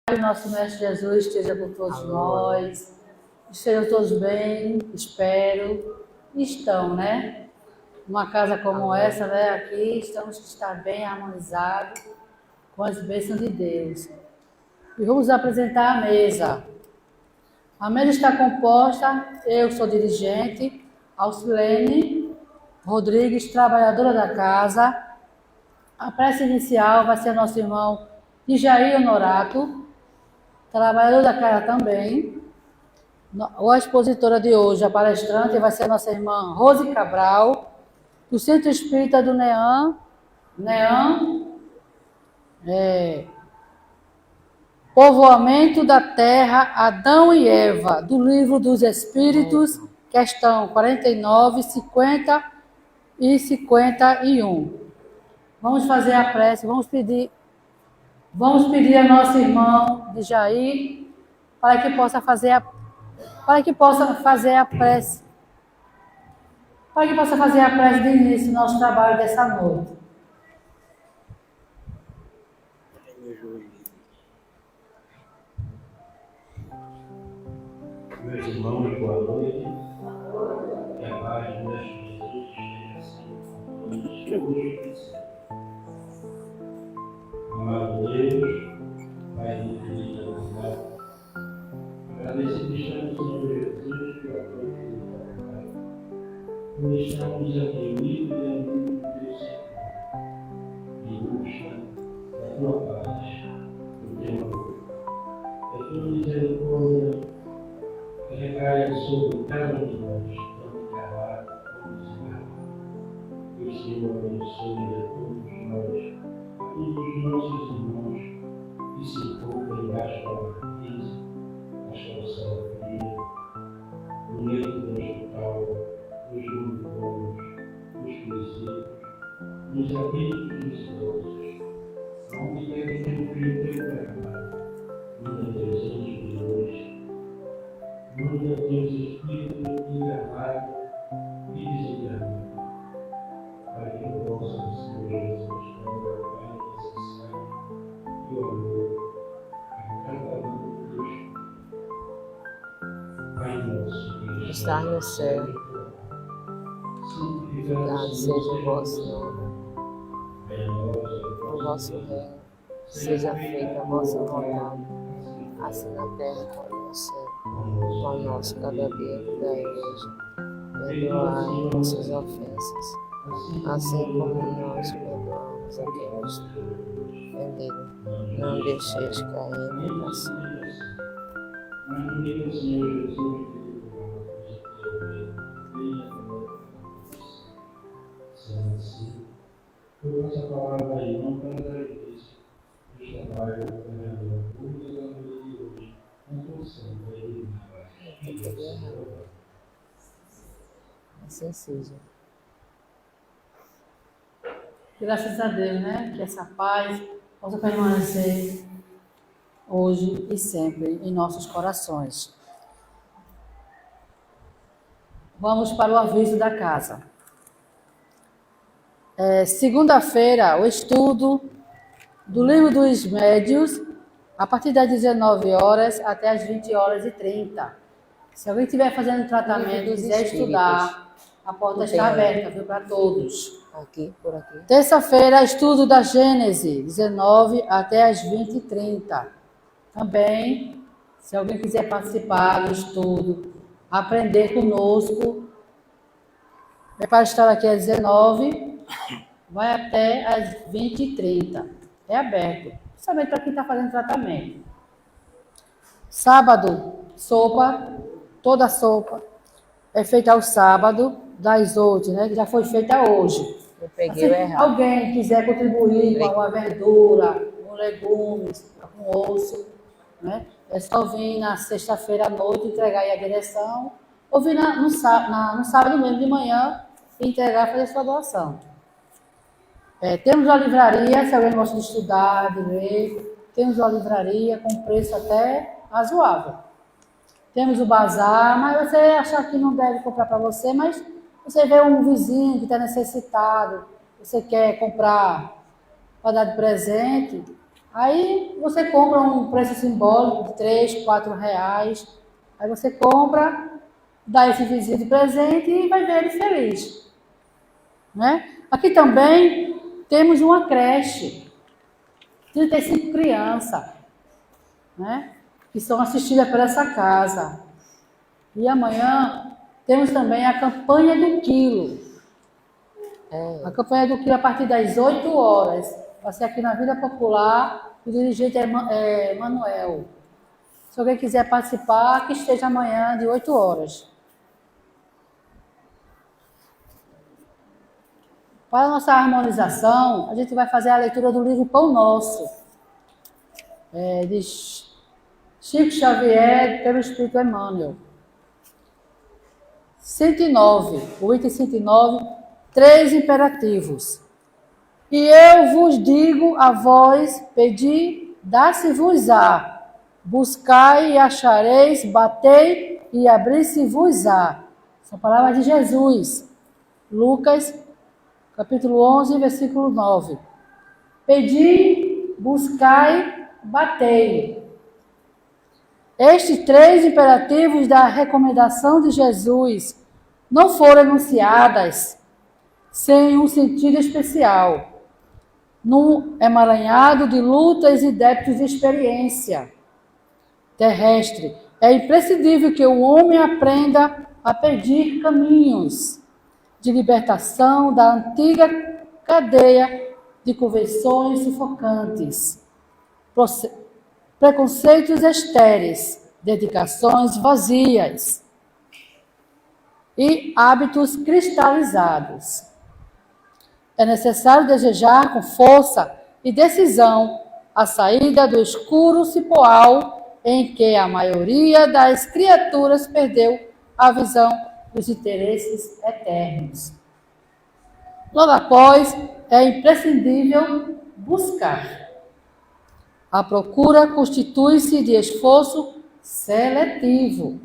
Que o nosso Mestre Jesus esteja com todos nós, estejam todos bem, espero, estão, né? Numa casa como essa, né? Aqui estamos que estar bem harmonizados com as bênçãos de Deus. E vamos apresentar a mesa. A mesa está composta, eu sou dirigente, Alcilene Rodrigues, trabalhadora da casa. A prece inicial vai ser nosso irmão Ijair Honorato, trabalhador da casa também. A expositora de hoje, a palestrante, vai ser a nossa irmã Rose Cabral, do Centro Espírita do Povoamento da Terra, Adão e Eva, do Livro dos Espíritos, questão 49, 50 e 51. Vamos fazer a prece, vamos pedir a nosso irmão de Jair para que possa fazer a prece. Para que possa fazer a prece de início do nosso trabalho dessa noite. Meus irmãos, boa noite. Que a paz do Mestre Jesus esteja sempre amado Deus, Pai infinito e amado, agradecemos ao Senhor Jesus pela tua fidelidade. Nós estamos aqui unidos e amigos do teu Senhor, em busca da tua paz, do teu amor. É tua misericórdia que recai sobre cada um de nós, tanto encarnado como desencarnado. Que o Senhor abençoe a todos nós, todos os nossos irmãos que se encontram embaixo da marquise, na estação fria, no leito do hospital, nos moribundos, nos presídios, nos habitos dos idosos, aonde quer que cumprir o teu trabalho, manda teus anjos de luz, manda teus espíritos encarnados e desencarnados, para que possam, Senhor Jesus, e o amor a cada um dos Pai nosso que está no céu, santificado seja o vosso nome, o vosso reino, seja feita a vossa vontade, assim na terra como no céu. O pão nosso cada dia nos dai hoje, perdoai nossas ofensas, assim como nós perdoamos a quem nos tem ofendido. Não deixeis cair em tentação. mas no dia do Senhor Jesus, sendo assim, por nossa palavra aí, não para dar igreja, nos trabalhos da governadora pública da noite de hoje, com função da igreja. Assim seja. Graças a Deus, né? Que essa paz possa permanecer hoje e sempre em nossos corações. Vamos para o aviso da casa. Segunda-feira, o estudo do Livro dos Médiuns, a partir das 19 horas até as 20h30. Se alguém estiver fazendo tratamento e quiser estudar, a porta está aberta, viu, para todos. Aqui, por aqui. Terça-feira, estudo da Gênese, 19 até as 20h30. Também, se alguém quiser participar do estudo, aprender conosco, é para estar aqui às 19, vai até às 20h30. É aberto, principalmente para quem está fazendo tratamento. Sábado, sopa, toda sopa é feita ao sábado, das 8, né? Que já foi feita hoje. Eu peguei o errado. Alguém quiser contribuir com uma verdura, com legumes, com osso, né? É só vir na sexta-feira à noite entregar aí a direção, ou vir no sábado mesmo de manhã e entregar e fazer sua doação. Temos uma livraria, se alguém gosta de estudar, de ler, temos uma livraria com preço até razoável. Temos o bazar, mas você achar que não deve comprar para você, mas você vê um vizinho que está necessitado, você quer comprar para dar de presente, Aí você compra um preço simbólico de 3, 4 reais. Aí você compra, dá esse vizinho de presente e vai ver ele feliz. Né? Aqui também temos uma creche, 35 crianças, né? Que são assistidas por essa casa. E amanhã temos também a campanha do quilo. A campanha do quilo a partir das 8 horas. Vai ser aqui na Vida Popular. O dirigente é Manuel. Se alguém quiser participar, que esteja amanhã de 8 horas. Para a nossa harmonização, a gente vai fazer a leitura do livro Pão Nosso, de Chico Xavier, pelo Espírito Emmanuel. 109, o item 109, 3 imperativos. E eu vos digo a vós, pedi, dá-se-vos-á. Buscai e achareis, batei e abri-se-vos-á. São palavras de Jesus. Lucas, capítulo 11, versículo 9. Pedi, buscai, batei. Estes 3 imperativos da recomendação de Jesus não foram enunciadas sem um sentido especial, num emaranhado de lutas e débitos de experiência terrestre. É imprescindível que o homem aprenda a pedir caminhos de libertação da antiga cadeia de convenções sufocantes, preconceitos estéreis, dedicações vazias e hábitos cristalizados. É necessário desejar com força e decisão a saída do escuro cipoal em que a maioria das criaturas perdeu a visão dos interesses eternos. Logo após, é imprescindível buscar. A procura constitui-se de esforço seletivo.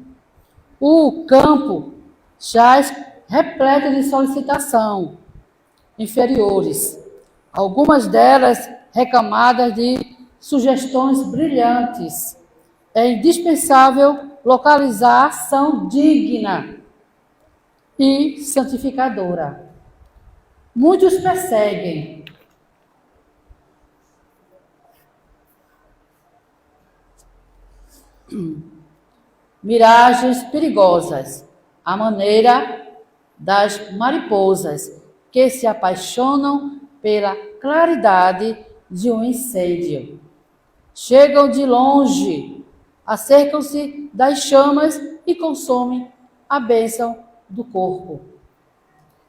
O campo jaz repleto de solicitação inferiores, algumas delas recamadas de sugestões brilhantes. É indispensável localizar a ação digna e santificadora. Muitos perseguem miragens perigosas, à maneira das mariposas que se apaixonam pela claridade de um incêndio. Chegam de longe, acercam-se das chamas e consomem a bênção do corpo.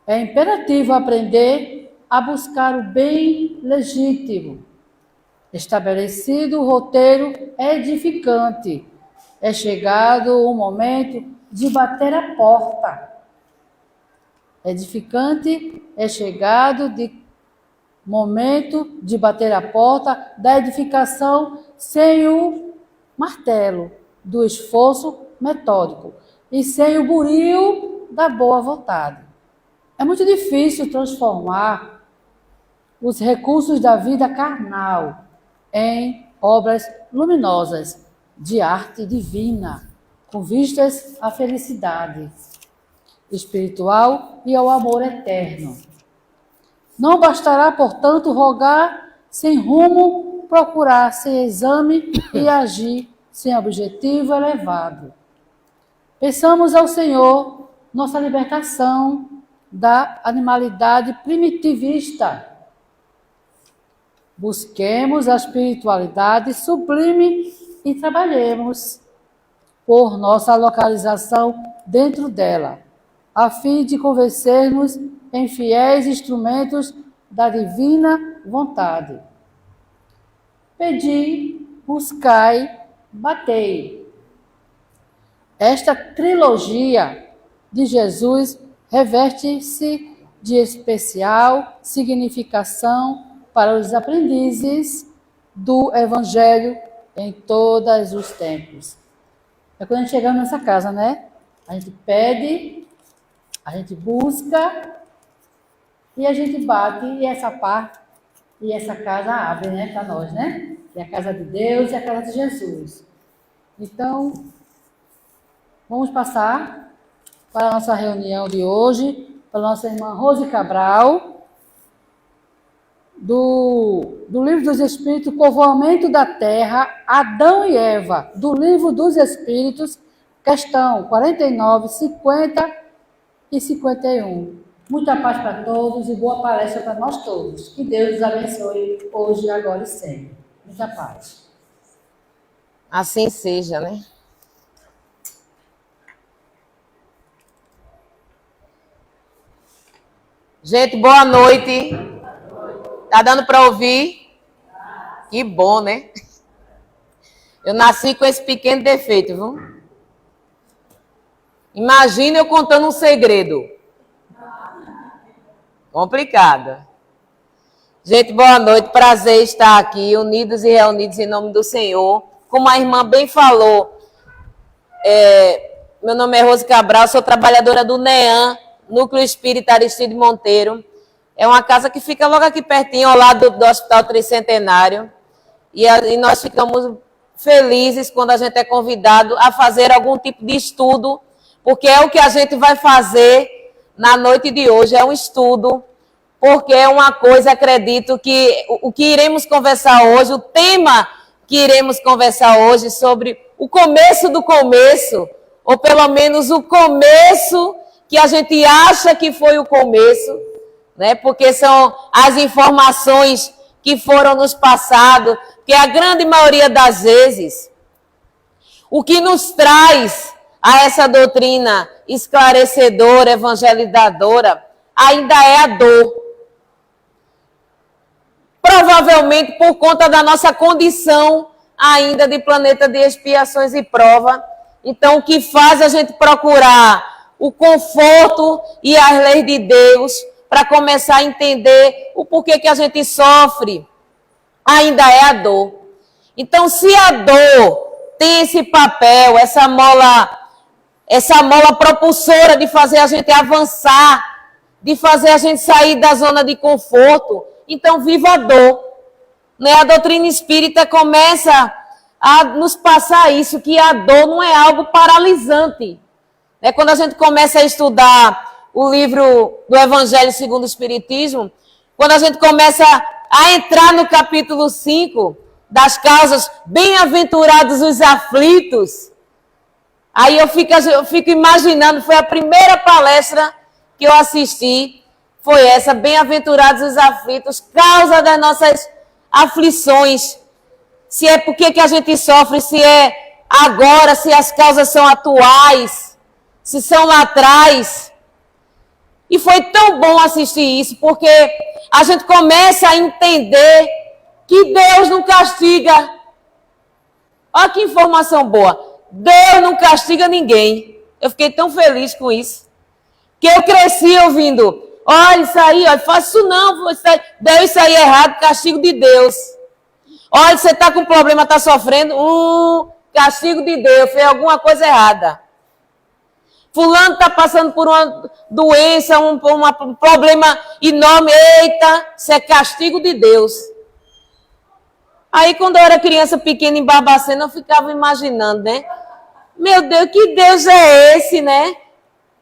É imperativo aprender a buscar o bem legítimo. Estabelecido o roteiro edificante, é chegado o momento de bater a porta. Edificante é chegado de momento de bater a porta da edificação sem o martelo do esforço metódico e sem o buril da boa vontade. É muito difícil transformar os recursos da vida carnal em obras luminosas de arte divina, com vistas à felicidade espiritual e ao amor eterno. Não bastará, portanto, rogar sem rumo, procurar sem exame e agir sem objetivo elevado. Peçamos ao Senhor nossa libertação da animalidade primitivista. Busquemos a espiritualidade sublime e trabalhemos por nossa localização dentro dela, a fim de convencer-nos em fiéis instrumentos da divina vontade. Pedi, buscai, batei. Esta trilogia de Jesus reveste-se de especial significação para os aprendizes do Evangelho em todos os tempos. É quando a gente chega nessa casa, né? A gente pede, a gente busca e a gente bate e essa parte e essa casa abre, né, para nós, né? É a casa de Deus e a casa de Jesus. Então, vamos passar para a nossa reunião de hoje, para a nossa irmã Rose Cabral, do Livro dos Espíritos, Povoamento da Terra, Adão e Eva, do Livro dos Espíritos, questão 49, 50 e 51. Muita paz para todos e boa palestra para nós todos. Que Deus nos abençoe hoje, agora e sempre. Muita paz. Assim seja, né? Gente, boa noite. Tá dando para ouvir? Que bom, né? Eu nasci com esse pequeno defeito, viu? Imagina eu contando um segredo. Complicado. Gente, boa noite. Prazer estar aqui, unidos e reunidos em nome do Senhor. Como a irmã bem falou, meu nome é Rose Cabral, sou trabalhadora do NEAM, Núcleo Espírita Aristide Monteiro. É uma casa que fica logo aqui pertinho, ao lado do Hospital Tricentenário. E nós ficamos felizes quando a gente é convidado a fazer algum tipo de estudo, porque é o que a gente vai fazer na noite de hoje, é um estudo, porque é uma coisa, acredito, que o que iremos conversar hoje, o tema que iremos conversar hoje sobre o começo do começo, ou pelo menos o começo que a gente acha que foi o começo, né? Porque são as informações que foram nos passadas, que a grande maioria das vezes, o que nos traz a essa doutrina esclarecedora, evangelizadora, ainda é a dor. Provavelmente por conta da nossa condição ainda de planeta de expiações e prova. Então, o que faz a gente procurar o conforto e as leis de Deus para começar a entender o porquê que a gente sofre, ainda é a dor. Então, se a dor tem esse papel, essa mola propulsora de fazer a gente avançar, de fazer a gente sair da zona de conforto, então viva a dor. Né? A doutrina espírita começa a nos passar isso, que a dor não é algo paralisante. Né? Quando a gente começa a estudar o livro do Evangelho segundo o Espiritismo, quando a gente começa a entrar no capítulo 5 das causas, bem-aventurados os aflitos, aí eu fico imaginando, foi a primeira palestra que eu assisti, foi essa, bem-aventurados os aflitos, causa das nossas aflições. Se é por que a gente sofre, se é agora, se as causas são atuais, se são lá atrás. E foi tão bom assistir isso, porque a gente começa a entender que Deus não castiga. Olha que informação boa. Deus não castiga ninguém. Eu fiquei tão feliz com isso. Que eu cresci ouvindo, olha isso aí, olha, faça isso não, deu isso aí errado, castigo de Deus. Olha, você está com problema, está sofrendo, castigo de Deus, fez alguma coisa errada. Fulano está passando por uma doença, um problema enorme, eita, isso é castigo de Deus. Aí, quando eu era criança pequena em Barbacena, eu ficava imaginando, né? Meu Deus, que Deus é esse, né?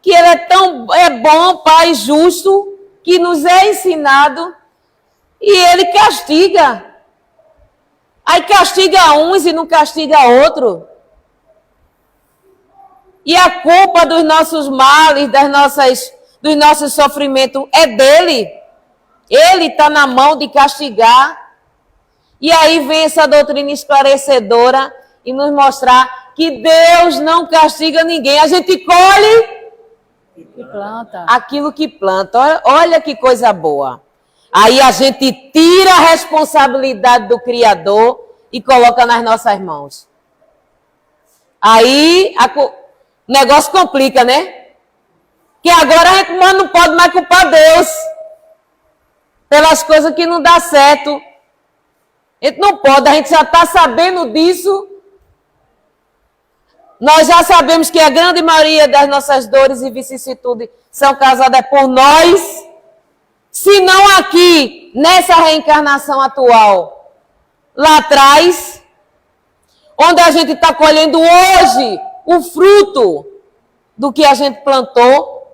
Que Ele é bom, Pai justo, que nos é ensinado, e Ele castiga. Aí castiga uns e não castiga outro. E a culpa dos nossos males, dos nossos sofrimentos é dele. Ele está na mão de castigar. E aí vem essa doutrina esclarecedora e nos mostrar que Deus não castiga ninguém. A gente colhe Que planta. aquilo que planta. Olha que coisa boa. Aí a gente tira a responsabilidade do Criador e coloca nas nossas mãos. Aí o negócio complica, né? Que agora a gente não pode mais culpar Deus pelas coisas que não dá certo. A gente não pode, a gente já está sabendo disso. Nós já sabemos que a grande maioria das nossas dores e vicissitudes são causadas por nós, se não aqui, nessa reencarnação atual, lá atrás, onde a gente está colhendo hoje o fruto do que a gente plantou,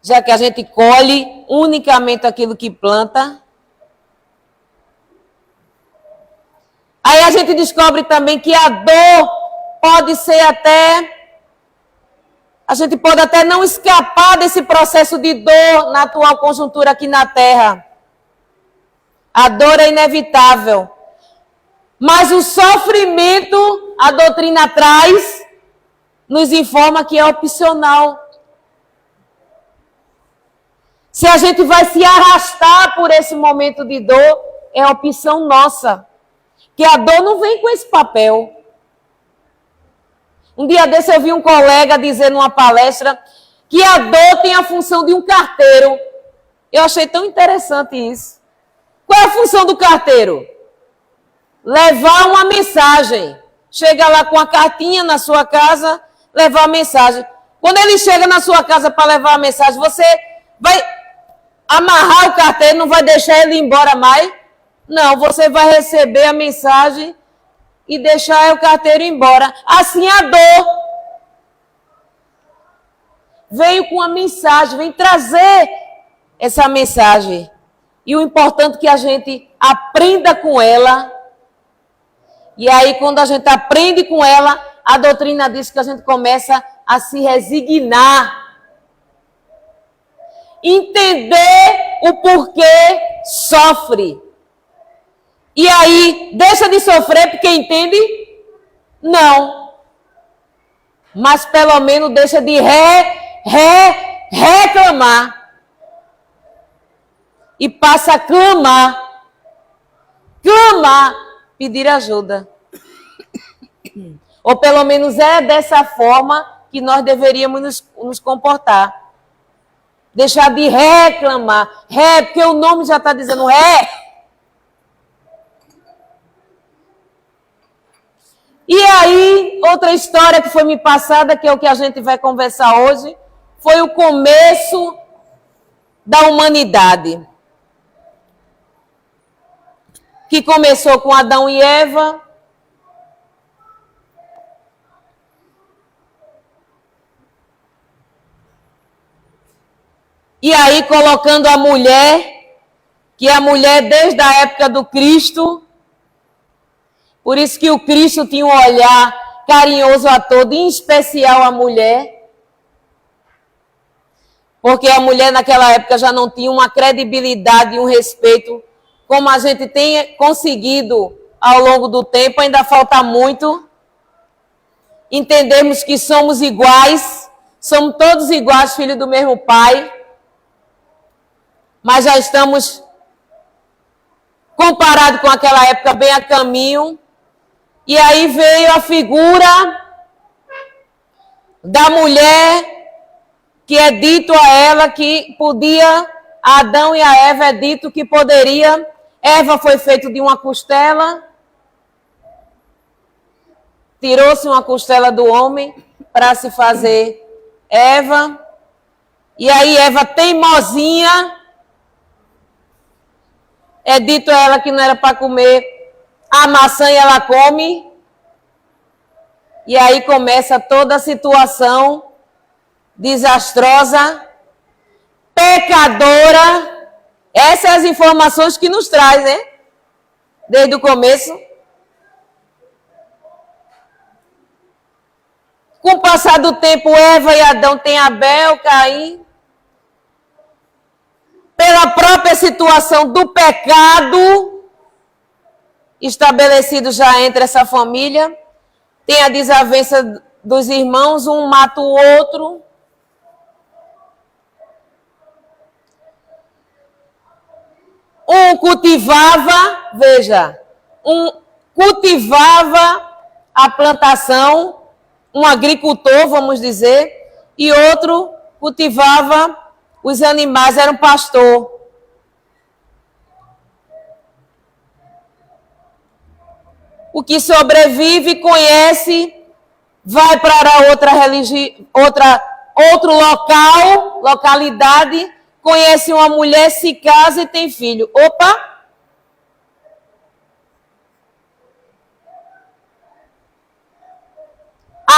já que a gente colhe unicamente aquilo que planta. Aí a gente descobre também que a dor pode ser até... A gente pode até não escapar desse processo de dor na atual conjuntura aqui na Terra. A dor é inevitável. Mas o sofrimento, a doutrina traz, nos informa que é opcional. Se a gente vai se arrastar por esse momento de dor, é opção nossa. Que a dor não vem com esse papel. Um dia desse eu vi um colega dizer numa palestra que a dor tem a função de um carteiro. Eu achei tão interessante isso. Qual é a função do carteiro? Levar uma mensagem. Chega lá com a cartinha na sua casa, levar a mensagem. Quando ele chega na sua casa para levar a mensagem, você vai amarrar o carteiro, não vai deixar ele ir embora mais? Não, você vai receber a mensagem e deixar o carteiro ir embora. Assim a dor veio com a mensagem, vem trazer essa mensagem. E o importante é que a gente aprenda com ela. E aí, quando a gente aprende com ela, a doutrina diz que a gente começa a se resignar. Entender o porquê sofre. E aí, deixa de sofrer porque entende? Não. Mas pelo menos deixa de reclamar. E passa a clamar. Clamar, pedir ajuda. Ou pelo menos é dessa forma que nós deveríamos nos comportar. Deixar de reclamar. Porque o nome já está dizendo E aí, outra história que foi me passada, que é o que a gente vai conversar hoje, foi o começo da humanidade. Que começou com Adão e Eva. E aí colocando a mulher, que é a mulher desde a época do Cristo. Por isso que o Cristo tinha um olhar carinhoso a todo, em especial a mulher. Porque a mulher naquela época já não tinha uma credibilidade e um respeito como a gente tem conseguido ao longo do tempo. Ainda falta muito. Entendemos que somos iguais, somos todos iguais, filhos do mesmo Pai. Mas já estamos, comparado com aquela época, bem a caminho. E aí veio a figura da mulher, que é dito a ela que podia, a Adão e a Eva é dito que poderia. Eva foi feita de uma costela, tirou-se uma costela do homem para se fazer Eva. E aí Eva, teimosinha, é dito a ela que não era para comer a maçã e ela come. E aí começa toda a situação desastrosa, pecadora. Essas são as informações que nos traz, né? Desde o começo. Com o passar do tempo, Eva e Adão têm Abel, Caim. Pela própria situação do pecado estabelecido já entre essa família, tem a desavença dos irmãos, um mata o outro. Um cultivava, veja, cultivava a plantação, um agricultor, vamos dizer, e outro cultivava os animais, era um pastor. O que sobrevive, conhece, vai para outra religião, outro local, localidade, conhece uma mulher, se casa e tem filho. Opa!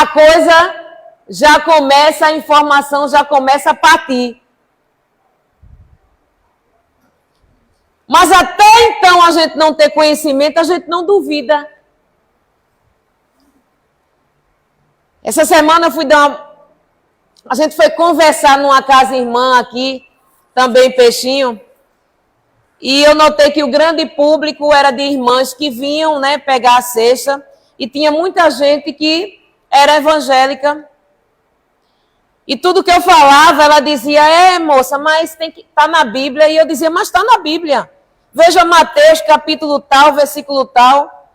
a coisa já começa, a informação já começa a partir. Mas até então a gente não ter conhecimento, a gente não duvida. Essa semana eu fui a gente foi conversar numa casa irmã aqui, também Peixinho, e eu notei que o grande público era de irmãs que vinham, né, pegar a cesta, e tinha muita gente que era evangélica. E tudo que eu falava, ela dizia, moça, mas tem que estar na Bíblia. E eu dizia, mas está na Bíblia. Veja Mateus, capítulo tal, versículo tal.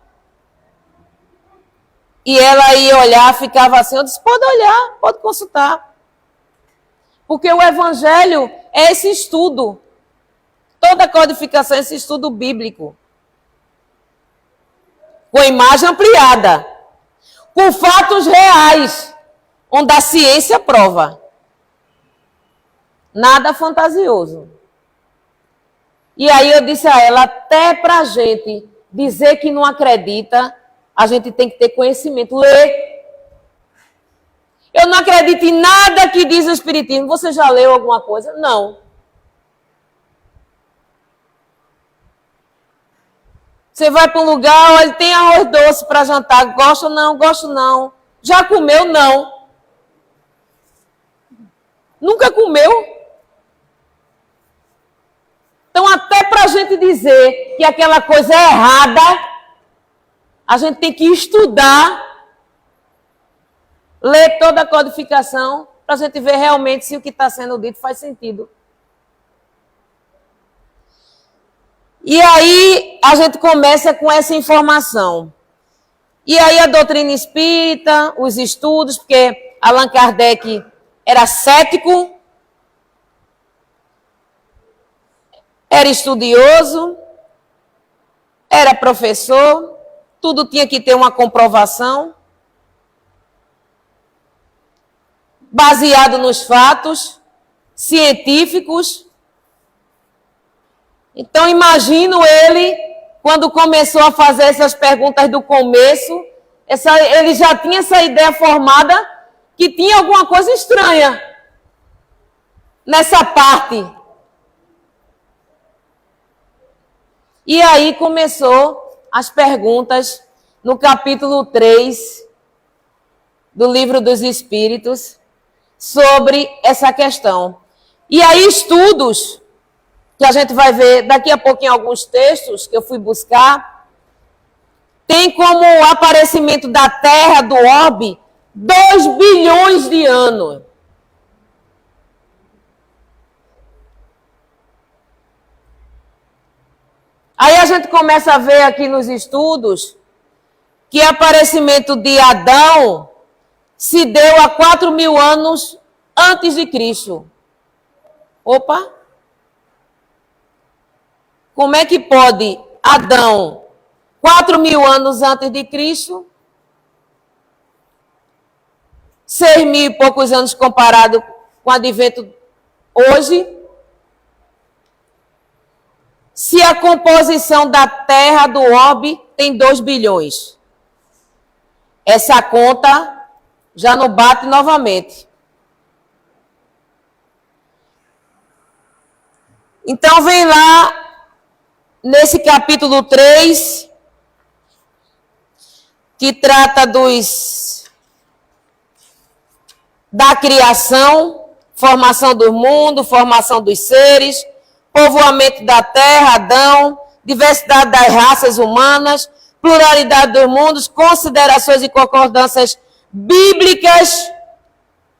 E ela ia olhar, ficava assim, eu disse, pode olhar, pode consultar. Porque o Evangelho é esse estudo. Toda codificação é esse estudo bíblico. Com imagem ampliada. Com fatos reais. Onde a ciência prova. Nada fantasioso. E aí eu disse a ela, até para a gente dizer que não acredita, a gente tem que ter conhecimento, ler. Eu não acredito em nada que diz o Espiritismo. Você já leu alguma coisa? Não. Você vai para um lugar, olha, tem arroz doce para jantar. Gosta ou não? Gosto não. Já comeu? Não. Nunca comeu? Então, até para a gente dizer que aquela coisa é errada, a gente tem que estudar, ler toda a codificação, para a gente ver realmente se o que está sendo dito faz sentido. E aí, a gente começa com essa informação. E aí, a doutrina espírita, os estudos, porque Allan Kardec era cético, era estudioso, era professor, tudo tinha que ter uma comprovação, baseado nos fatos científicos. Então, imagino ele, quando começou a fazer essas perguntas do começo, ele já tinha essa ideia formada que tinha alguma coisa estranha nessa parte. E aí começou as perguntas no capítulo 3 do Livro dos Espíritos sobre essa questão. E aí estudos, que a gente vai ver daqui a pouquinho alguns textos que eu fui buscar, tem como o aparecimento da Terra, do orbe, 2 bilhões de anos. Aí a gente começa a ver aqui nos estudos que o aparecimento de Adão se deu há 4.000 anos antes de Cristo. Opa! Como é que pode Adão, 4.000 anos antes de Cristo, 6.000 e poucos anos comparado com o advento hoje, se a composição da Terra, do orbe, tem 2 bilhões? Essa conta já não bate novamente. Então, vem lá, nesse capítulo 3, que trata da criação, formação do mundo, formação dos seres, povoamento da terra, Adão, diversidade das raças humanas, pluralidade dos mundos, considerações e concordâncias bíblicas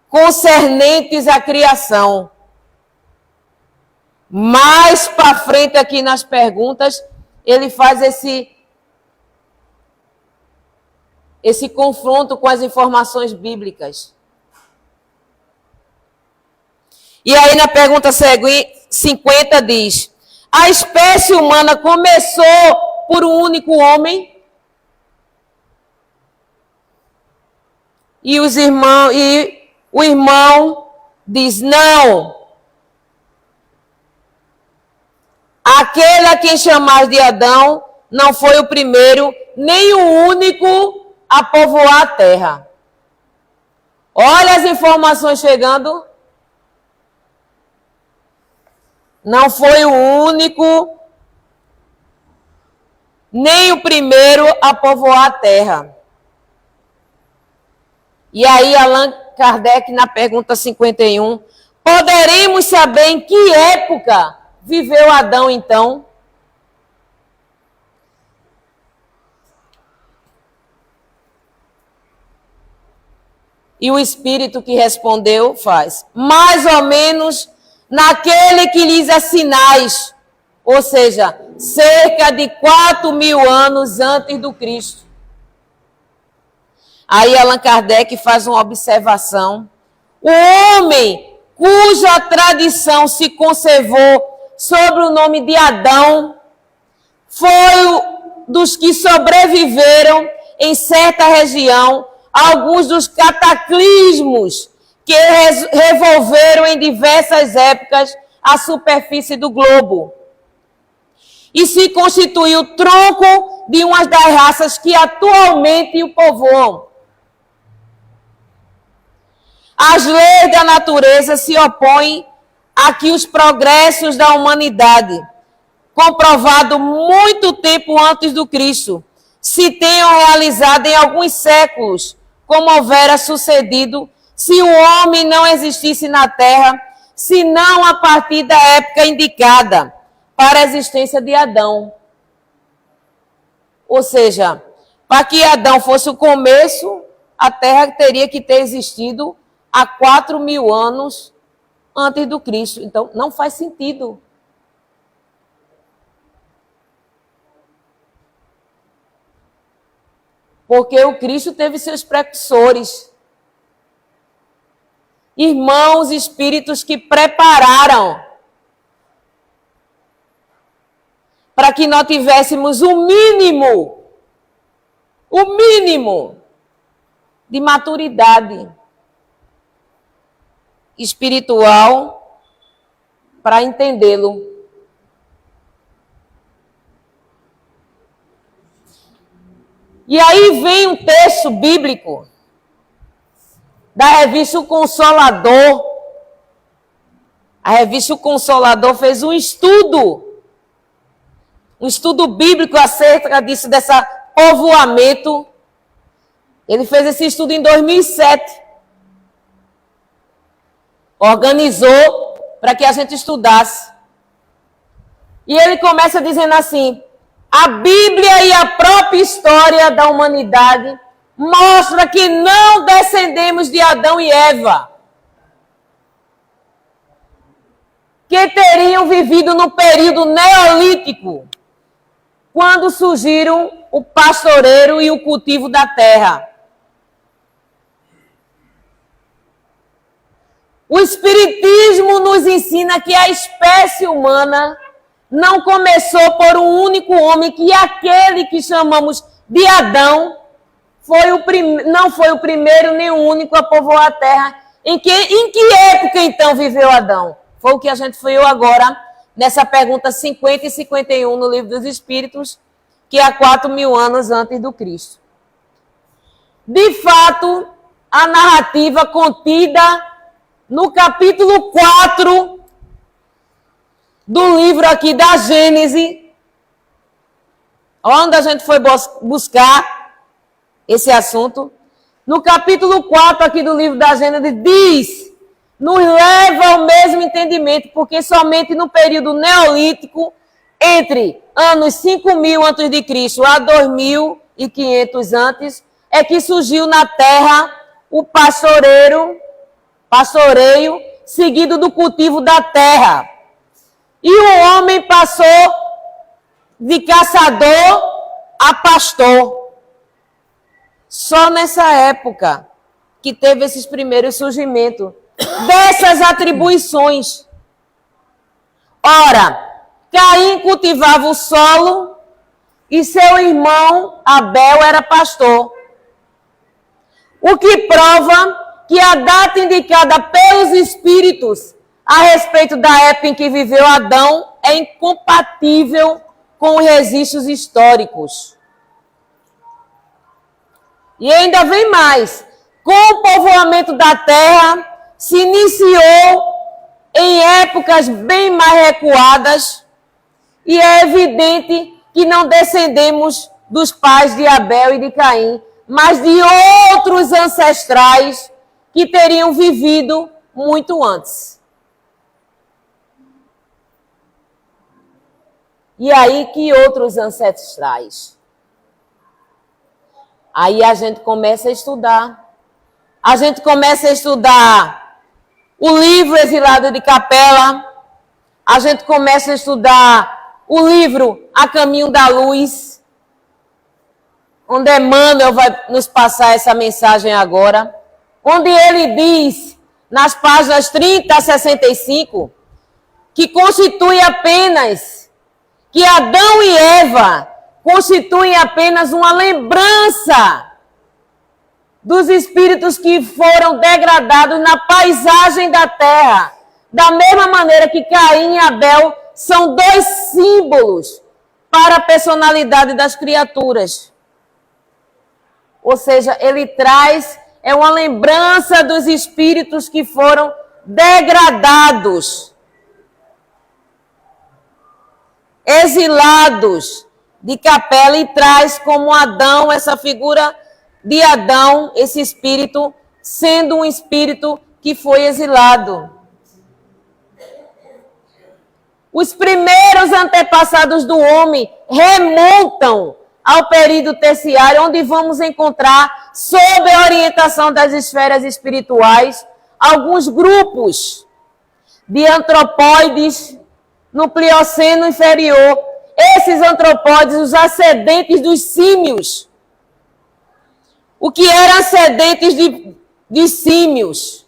concernentes à criação. Mais para frente aqui nas perguntas, ele faz esse confronto com as informações bíblicas. E aí na pergunta 50 diz: a espécie humana começou por um único homem? E o irmão diz: não. Aquele a quem chamais de Adão não foi o primeiro, nem o único a povoar a terra. Olha as informações chegando. Não foi o único, nem o primeiro a povoar a terra. E aí, Allan Kardec, na pergunta 51, poderemos saber em que época viveu Adão, então? E o Espírito que respondeu faz, mais ou menos naquele que lhes é sinais, ou seja, cerca de 4.000 anos antes do Cristo. Aí Allan Kardec faz uma observação. O homem cuja tradição se conservou sobre o nome de Adão foi dos que sobreviveram em certa região alguns dos cataclismos que revolveram em diversas épocas a superfície do globo. E se constituiu o tronco de uma das raças que atualmente o povoam. As leis da natureza se opõem a que os progressos da humanidade, comprovado muito tempo antes do Cristo, se tenham realizado em alguns séculos, como houvera sucedido se o homem não existisse na Terra, senão a partir da época indicada para a existência de Adão. Ou seja, para que Adão fosse o começo, a Terra teria que ter existido há 4.000 anos antes do Cristo. Então, não faz sentido. Porque o Cristo teve seus precursores. Irmãos, espíritos que prepararam para que nós tivéssemos o mínimo de maturidade espiritual para entendê-lo. E aí vem um texto bíblico da revista O Consolador. A revista O Consolador fez um estudo bíblico acerca disso, desse povoamento. Ele fez esse estudo em 2007. Organizou para que a gente estudasse. E ele começa dizendo assim: a Bíblia e a própria história da humanidade mostra que não descendemos de Adão e Eva, que teriam vivido no período neolítico, quando surgiram o pastoreiro e o cultivo da terra. O Espiritismo nos ensina que a espécie humana não começou por um único homem, que aquele que chamamos de Adão não foi o primeiro nem o único a povoar a terra. Em que época, então, viveu Adão? Foi o que a gente viu agora, nessa pergunta 50 e 51 no Livro dos Espíritos, que é há 4.000 anos antes do Cristo. De fato, a narrativa contida no capítulo 4 do livro aqui da Gênese, onde a gente foi buscar esse assunto, no capítulo 4 aqui do livro da Gênese, diz, nos leva ao mesmo entendimento, porque somente no período neolítico, entre anos 5.000 antes de Cristo a 2.500 antes, é que surgiu na terra o pastoreio, seguido do cultivo da terra. E o homem passou de caçador a pastor. Só nessa época que teve esses primeiros surgimentos dessas atribuições. Ora, Caim cultivava o solo e seu irmão Abel era pastor. O que prova que a data indicada pelos espíritos a respeito da época em que viveu Adão é incompatível com os registros históricos. E ainda vem mais. Com o povoamento povoamento da terra se iniciou em épocas bem mais recuadas e é evidente que não descendemos dos pais de Abel e de Caim, mas de outros ancestrais que teriam vivido muito antes. E aí, que outros ancestrais? Aí a gente começa a estudar. A gente começa a estudar o livro Exilado de Capela. A gente começa a estudar o livro A Caminho da Luz, onde Emmanuel vai nos passar essa mensagem agora, onde ele diz, nas páginas 30 a 65, que constitui apenas, que Adão e Eva constituem apenas uma lembrança dos espíritos que foram degradados na paisagem da terra, da mesma maneira que Caim e Abel são dois símbolos para a personalidade das criaturas. Ou seja, ele traz, é uma lembrança dos espíritos que foram degradados, exilados de Capela, e traz como Adão, essa figura de Adão, esse espírito, sendo um espírito que foi exilado. Os primeiros antepassados do homem remontam ao período terciário, onde vamos encontrar, sob a orientação das esferas espirituais, alguns grupos de antropóides no Plioceno inferior. Esses antropóides, os ascendentes dos símios. O que eram ascendentes de símios?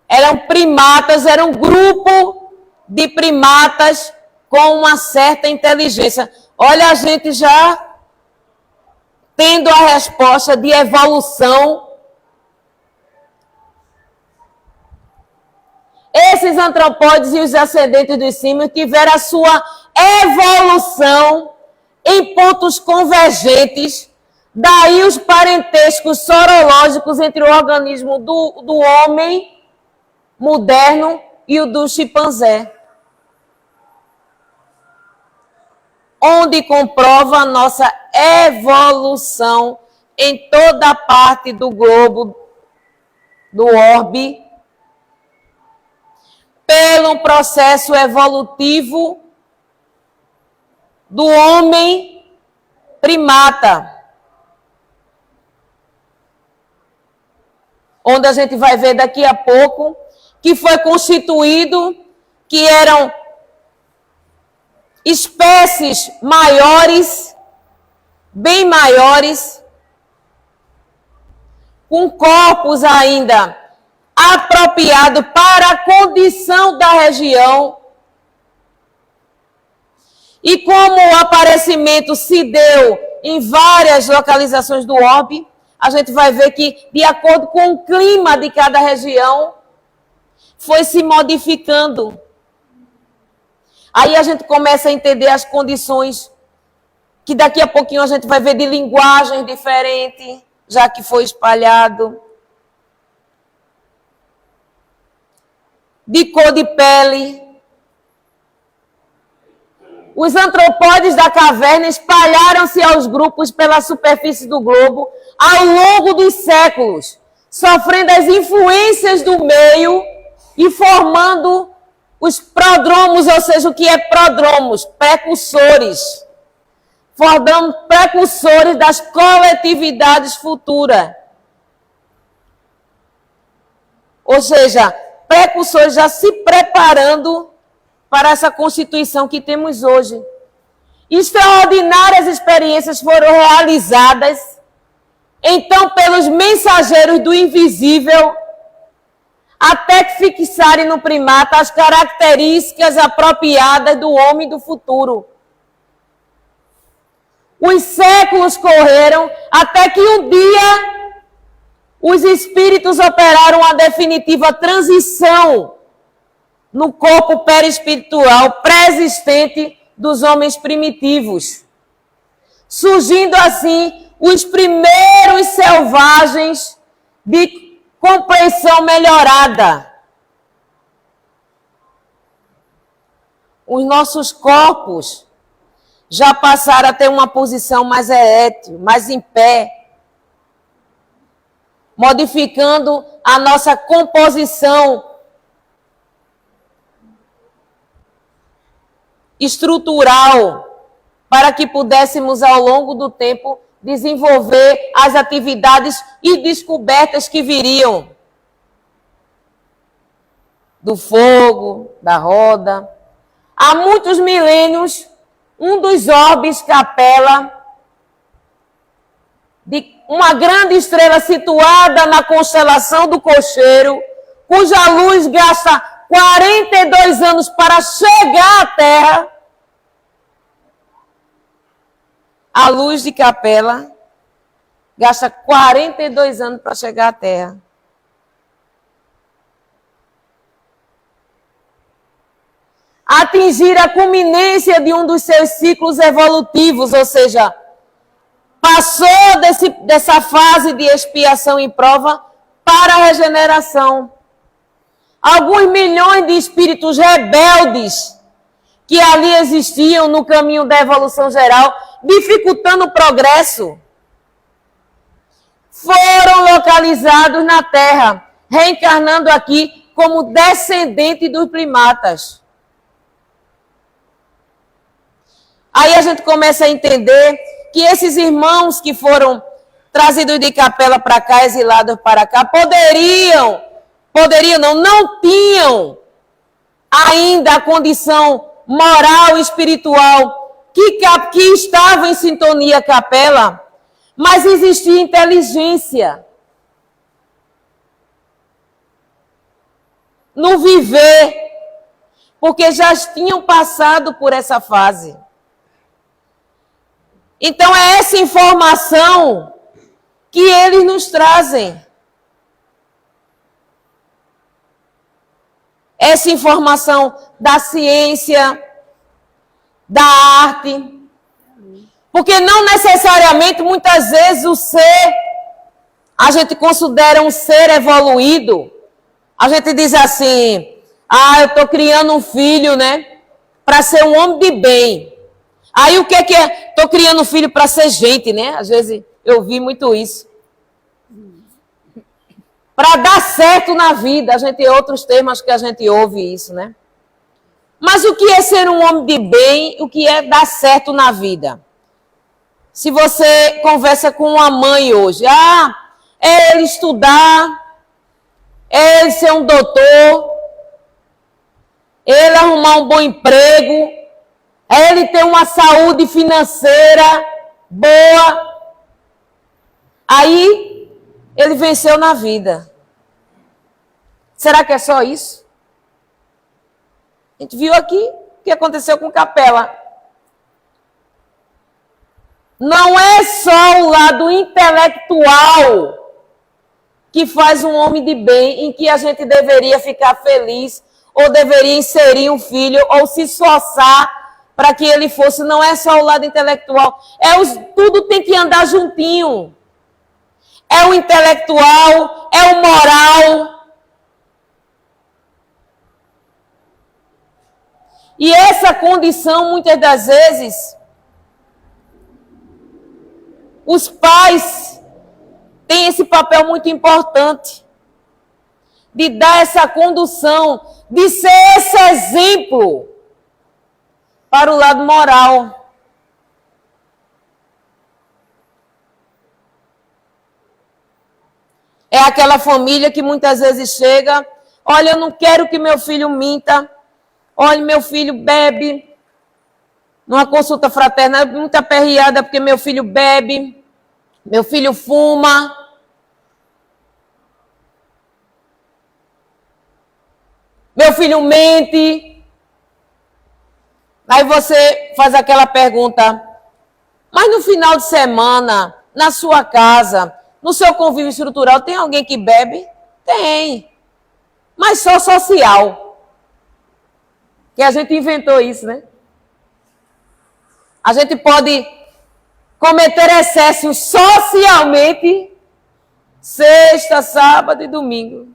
Eram primatas, era um grupo de primatas com uma certa inteligência. Olha, a gente já tendo a resposta de evolução. Esses antropóides e os ascendentes dos símios tiveram a sua evolução em pontos convergentes, daí os parentescos sorológicos entre o organismo do homem moderno e o do chimpanzé, onde comprova a nossa evolução em toda a parte do globo, do orbe, pelo processo evolutivo do homem primata, onde a gente vai ver daqui a pouco que foi constituído, que eram espécies maiores, bem maiores, com corpos ainda apropriado para a condição da região. E como o aparecimento se deu em várias localizações do orbe, a gente vai ver que, de acordo com o clima de cada região, foi se modificando. Aí a gente começa a entender as condições, que daqui a pouquinho a gente vai ver de linguagem diferente, já que foi espalhado, de cor de pele. Os antropóides da caverna espalharam-se aos grupos pela superfície do globo ao longo dos séculos, sofrendo as influências do meio e formando os prodromos, ou seja, o que é prodromos? Precursores. Formando precursores das coletividades futuras. Ou seja, precursores já se preparando para essa constituição que temos hoje. Extraordinárias experiências foram realizadas, então, pelos mensageiros do invisível, até que fixarem no primata as características apropriadas do homem do futuro. Os séculos correram até que um dia os espíritos operaram a definitiva transição no corpo perispiritual pré-existente dos homens primitivos, surgindo assim os primeiros selvagens de compreensão melhorada. Os nossos corpos já passaram a ter uma posição mais erétil, mais em pé, modificando a nossa composição estrutural, para que pudéssemos, ao longo do tempo, desenvolver as atividades e descobertas que viriam do fogo, da roda. Há muitos milênios, um dos orbes Capella, de uma grande estrela situada na constelação do Cocheiro, cuja luz gasta 42 anos para chegar à Terra. A luz de Capella gasta 42 anos para chegar à Terra. Atingir a culminância de um dos seus ciclos evolutivos, ou seja, passou dessa fase de expiação e prova para a regeneração. Alguns milhões de espíritos rebeldes que ali existiam no caminho da evolução geral, dificultando o progresso, foram localizados na Terra, reencarnando aqui como descendente dos primatas. Aí a gente começa a entender que esses irmãos que foram trazidos de Capella para cá, exilados para cá, não tinham ainda a condição moral e espiritual que estava em sintonia Capella, mas existia inteligência no viver, porque já tinham passado por essa fase. Então é essa informação que eles nos trazem. Essa informação da ciência, da arte. Porque não necessariamente, muitas vezes, o ser, a gente considera um ser evoluído. A gente diz assim, eu estou criando um filho, né, para ser um homem de bem. Aí o que é? Estou criando um filho para ser gente, né? Às vezes eu vi muito isso. Para dar certo na vida, a gente tem outros termos que a gente ouve isso, né? Mas o que é ser um homem de bem? O que é dar certo na vida? Se você conversa com uma mãe hoje, é ele estudar, é ele ser um doutor, ele arrumar um bom emprego, é ele ter uma saúde financeira boa. Aí ele venceu na vida. Será que é só isso? A gente viu aqui o que aconteceu com Capella. Não é só o lado intelectual que faz um homem de bem, em que a gente deveria ficar feliz, ou deveria inserir um filho, ou se esforçar para que ele fosse. Não é só o lado intelectual. Tudo tem que andar juntinho. É o intelectual, é o moral. E essa condição, muitas das vezes, os pais têm esse papel muito importante de dar essa condução, de ser esse exemplo para o lado moral. É aquela família que muitas vezes chega, olha, eu não quero que meu filho minta, olha, meu filho bebe, numa consulta fraterna, muita perreada porque meu filho bebe, meu filho fuma. Meu filho mente. Aí você faz aquela pergunta, mas no final de semana, na sua casa, no seu convívio estrutural, tem alguém que bebe? Tem. Mas só social. Que a gente inventou isso, né? A gente pode cometer excessos socialmente Sexta, sábado e domingo.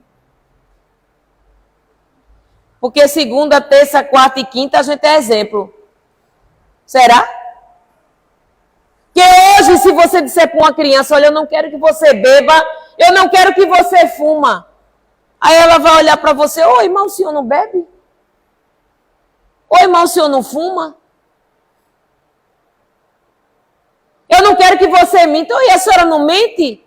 Porque segunda, terça, quarta e quinta a gente é exemplo. Será? Que hoje, se você disser para uma criança, olha, eu não quero que você beba, eu não quero que você fuma. Aí ela vai olhar para você, oi, mas o senhor não bebe? Oi, mas o senhor não fuma? Eu não quero que você minta. Oi, a senhora não mente?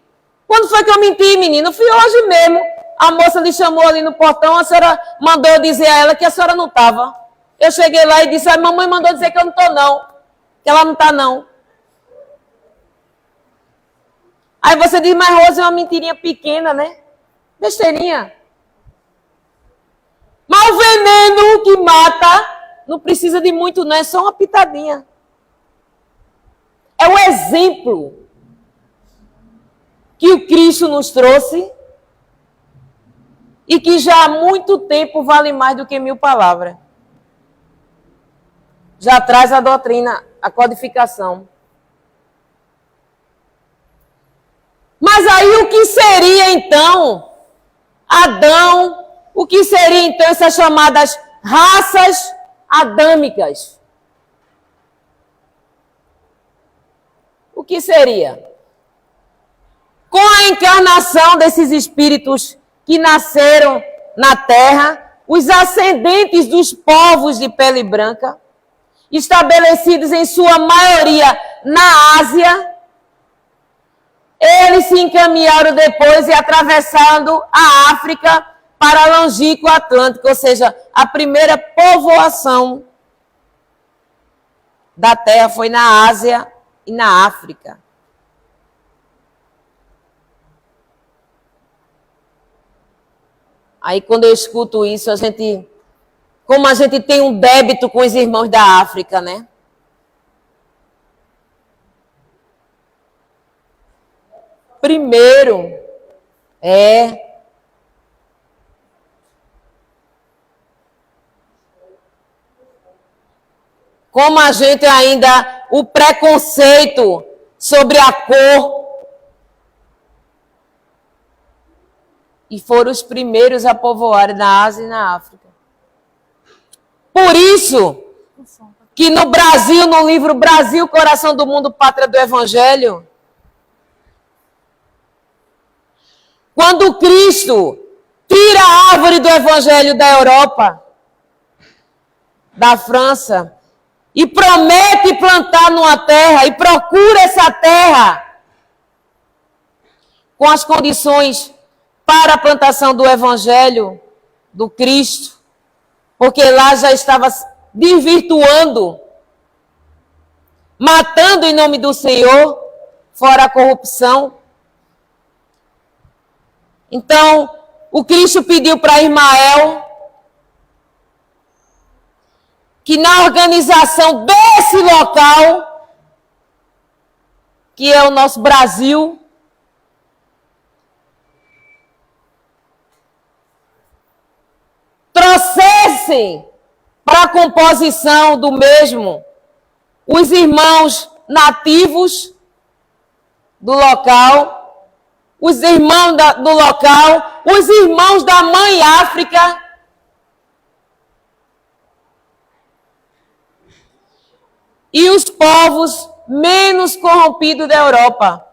Quando foi que eu menti, menino? Fui hoje mesmo. A moça lhe chamou ali no portão, a senhora mandou eu dizer a ela que a senhora não estava. Eu cheguei lá e disse, a mamãe mandou dizer que eu não estou não. Que ela não está não. Aí você diz, mas Rose é uma mentirinha pequena, né? Besteirinha. Mas o veneno que mata não precisa de muito, não. É só uma pitadinha. É o exemplo que o Cristo nos trouxe e que já há muito tempo vale mais do que 1000 palavras. Já traz a doutrina, a codificação. Mas aí o que seria então Adão? O que seria então essas chamadas raças adâmicas? O que seria? Com a encarnação desses espíritos que nasceram na terra, os ascendentes dos povos de pele branca, estabelecidos em sua maioria na Ásia, eles se encaminharam depois e atravessando a África para a longínquo Atlântico, ou seja, a primeira povoação da terra foi na Ásia e na África. Aí quando eu escuto isso, como a gente tem um débito com os irmãos da África, né? Primeiro, como a gente ainda, o preconceito sobre a cor, e foram os primeiros a povoar na Ásia e na África. Por isso que no Brasil, no livro Brasil, Coração do Mundo, Pátria do Evangelho, quando Cristo tira a árvore do Evangelho da Europa, da França, e promete plantar numa terra, e procura essa terra com as condições para a plantação do Evangelho do Cristo, porque lá já estava desvirtuando, matando em nome do Senhor, fora a corrupção. Então, o Cristo pediu para Ismael que na organização desse local, que é o nosso Brasil, trouxessem para a composição do mesmo os irmãos nativos do local, os irmãos do local, os irmãos da Mãe África, e os povos menos corrompidos da Europa,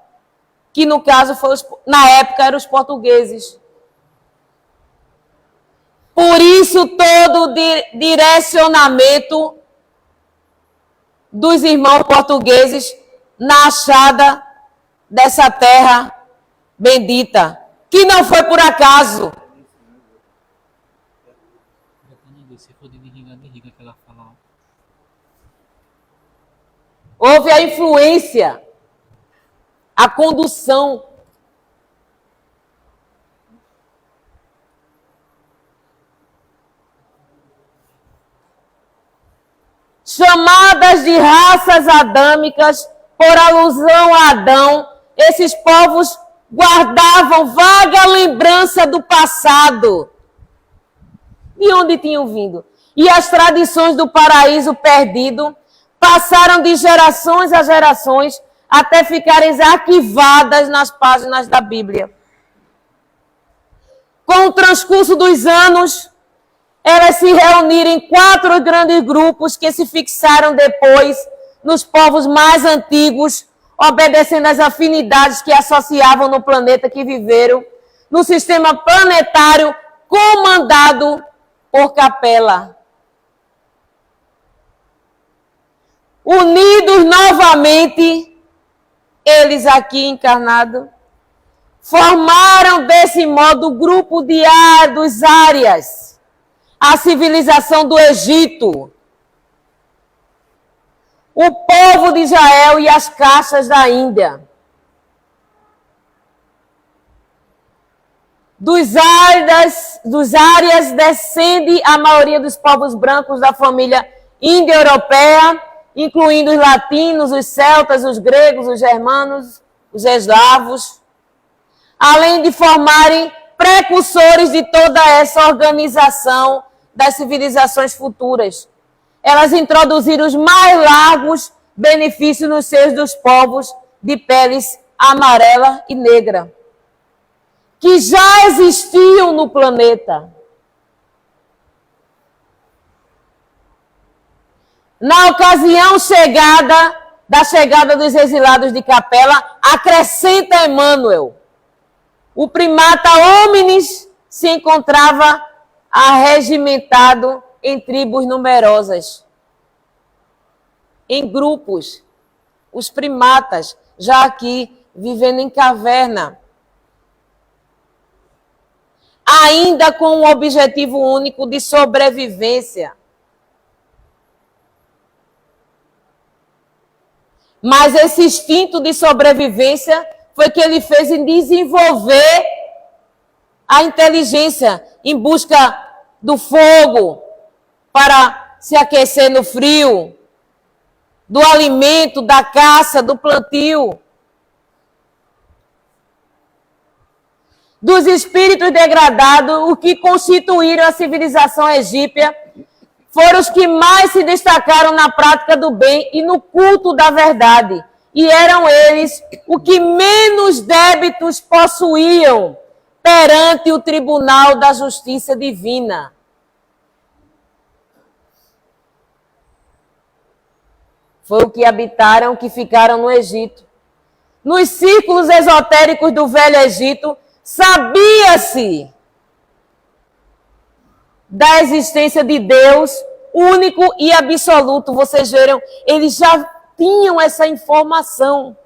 que no caso, na época, eram os portugueses. Por isso, todo o direcionamento dos irmãos portugueses na achada dessa terra bendita, que não foi por acaso. Houve a influência, a condução. Chamadas de raças adâmicas, por alusão a Adão, esses povos guardavam vaga lembrança do passado, de onde tinham vindo. E as tradições do paraíso perdido passaram de gerações a gerações até ficarem arquivadas nas páginas da Bíblia. Com o transcurso dos anos, elas se reuniram em 4 grandes grupos que se fixaram depois nos povos mais antigos, obedecendo às afinidades que associavam no planeta que viveram, no sistema planetário comandado por Capela. Unidos novamente, eles aqui encarnados, formaram desse modo o grupo dos Árias, a civilização do Egito, o povo de Israel e as caixas da Índia. Dos Árias descende a maioria dos povos brancos da família indo-europeia, incluindo os latinos, os celtas, os gregos, os germanos, os eslavos, além de formarem precursores de toda essa organização das civilizações futuras. Elas introduziram os mais largos benefícios nos seios dos povos de peles amarela e negra, que já existiam no planeta. Na ocasião da chegada dos exilados de Capela, acrescenta Emmanuel, o primata hominis se encontrava arregimentado em tribos numerosas, em grupos, os primatas, já aqui vivendo em caverna, ainda com um objetivo único de sobrevivência. Mas esse instinto de sobrevivência foi que ele fez em desenvolver a inteligência em busca do fogo para se aquecer no frio, do alimento, da caça, do plantio. Dos espíritos degradados, o que constituíram a civilização egípcia, foram os que mais se destacaram na prática do bem e no culto da verdade. E eram eles os que menos débitos possuíam perante o tribunal da justiça divina. Foram os que habitaram, que ficaram no Egito. Nos círculos esotéricos do Velho Egito, sabia-se da existência de Deus único e absoluto. Vocês viram, eles já tinham essa informação.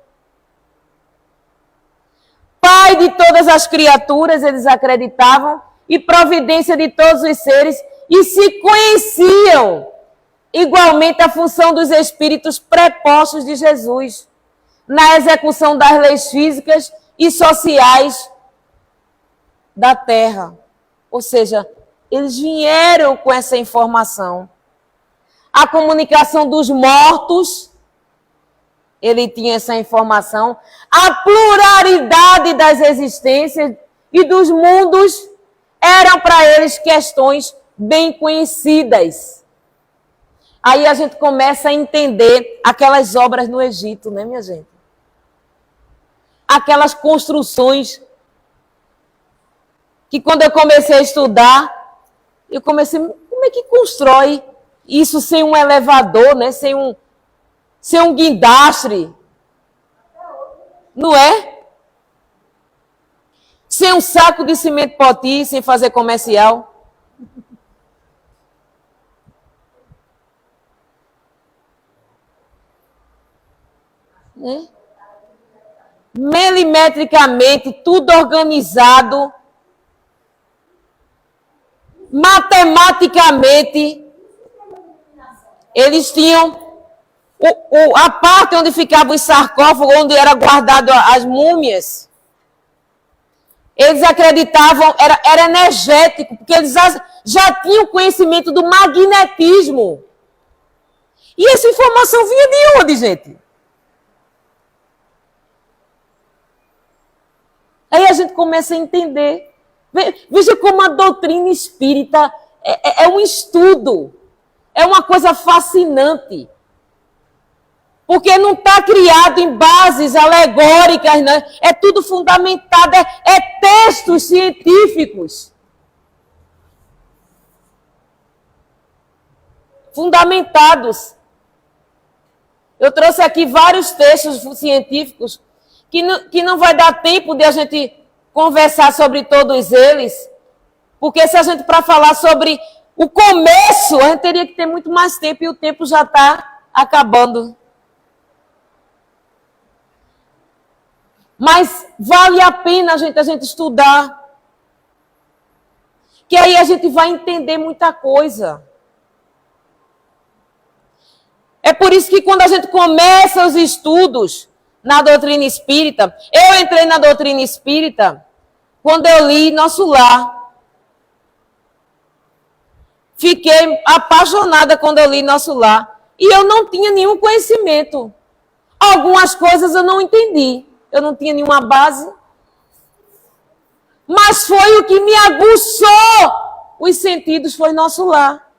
Pai de todas as criaturas, eles acreditavam, e providência de todos os seres, e se conheciam igualmente a função dos espíritos prepostos de Jesus na execução das leis físicas e sociais da Terra. Ou seja, eles vieram com essa informação. A comunicação dos mortos, ele tinha essa informação. A pluralidade das existências e dos mundos eram para eles questões bem conhecidas. Aí a gente começa a entender aquelas obras no Egito, né, minha gente? Aquelas construções que quando eu comecei a estudar, eu comecei, como é que constrói isso sem um elevador, né? Sem um guindastre? Não é? Sem um saco de cimento poti, sem fazer comercial. Né? Milimetricamente, tudo organizado. Matematicamente, eles tinham a parte onde ficava o sarcófago, onde era guardado as múmias. Eles acreditavam, era energético, porque eles já tinham conhecimento do magnetismo. E essa informação vinha de onde, gente? Aí a gente começa a entender. Veja como a doutrina espírita é um estudo, é uma coisa fascinante. Porque não está criado em bases alegóricas, né? É tudo fundamentado, é textos científicos. fundamentados. Eu trouxe aqui vários textos científicos que não vai dar tempo de a gente conversar sobre todos eles, porque se a gente, para falar sobre o começo, a gente teria que ter muito mais tempo e o tempo já está acabando. Mas vale a pena a gente estudar, que aí a gente vai entender muita coisa. É por isso que quando a gente começa os estudos na doutrina espírita, eu entrei na doutrina espírita quando eu li Nosso Lar. Fiquei apaixonada quando eu li Nosso Lar. E eu não tinha nenhum conhecimento. Algumas coisas eu não entendi. Eu não tinha nenhuma base. Mas foi o que me aguçou os sentidos, foi Nosso Lar.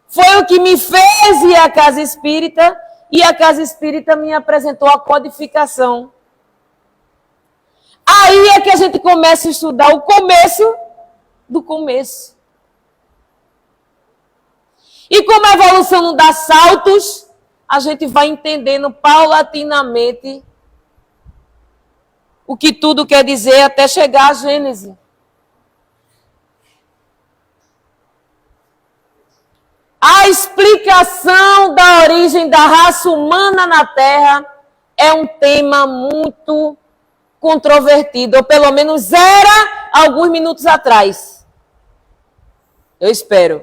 Foi o que me fez ir à casa espírita, e a casa espírita me apresentou a codificação. Aí é que a gente começa a estudar o começo do começo. E como a evolução não dá saltos, a gente vai entendendo paulatinamente o que tudo quer dizer até chegar à Gênese. A explicação da origem da raça humana na Terra é um tema muito controvertido, ou pelo menos era alguns minutos atrás. Eu espero.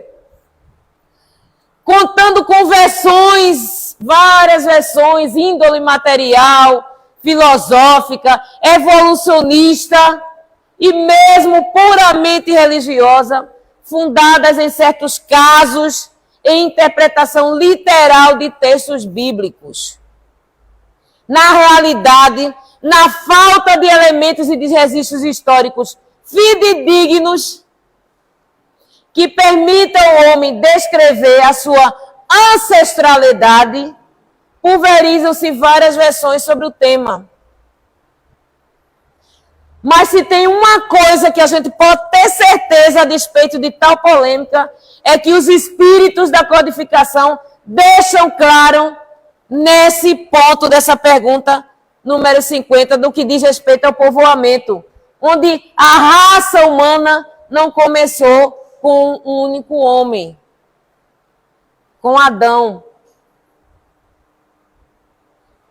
Contando com versões, várias versões, índole material, filosófica, evolucionista e mesmo puramente religiosa, fundadas em certos casos em interpretação literal de textos bíblicos. Na realidade, na falta de elementos e de registros históricos fidedignos que permitam ao homem descrever a sua ancestralidade, pulverizam-se várias versões sobre o tema. Mas se tem uma coisa que a gente pode ter certeza a despeito de tal polêmica, é que os espíritos da codificação deixam claro nesse ponto dessa pergunta número 50, do que diz respeito ao povoamento, onde a raça humana não começou com um único homem, com Adão.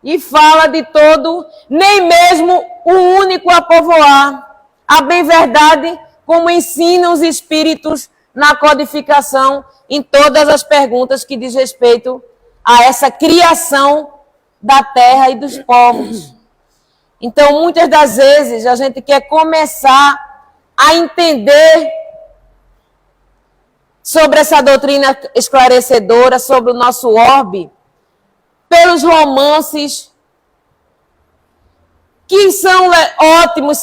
E fala de todo, nem mesmo o único a povoar. A bem verdade, como ensinam os espíritos na codificação, em todas as perguntas que diz respeito a essa criação da terra e dos povos. Então, muitas das vezes, a gente quer começar a entender sobre essa doutrina esclarecedora, sobre o nosso orbe, pelos romances, que são ótimos,